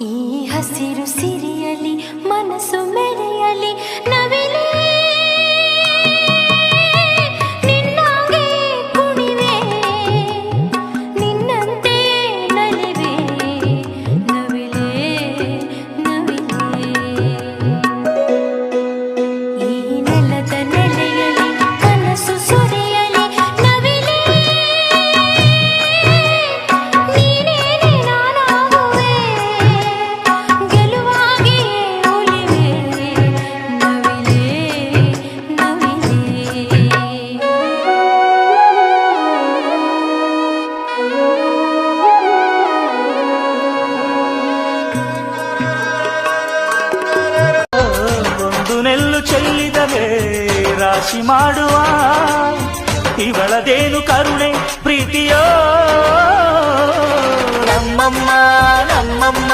ಈ ಹಸಿರು ಸಿರಿಯಲಿ ಮನಸ್ಸು ಮೆರೆಯಲಿ ನವಿಲೇ ನಿನ್ನಾಗೆ ಕುಣಿವೆ ನಿನ್ನಂತೆ ನಲಿವೆ ನವಿಲೇ ನವಿಲೇ ಈ ನೆಲದ ನೆಲೆಯಲಿ ಕನಸು ಸುರಿಯಲಿ ನವಿಲೇ ನೀನೇನೆ ನಾನಾಗುವೆ ಗೆಲುವಾಗಿ ಉಳಿವೆ ನವಿಲೇ ನವಿಲೇ ಒಂದು ನೆಲ್ಲು ಚೆಲ್ಲಿದರೆ ರಾಶಿ ಮಾಡುವ ಇವಳದೇನು ಕರುಣೆ ಪ್ರೀತಿಯೋ ನಮ್ಮಮ್ಮ ನಮ್ಮಮ್ಮ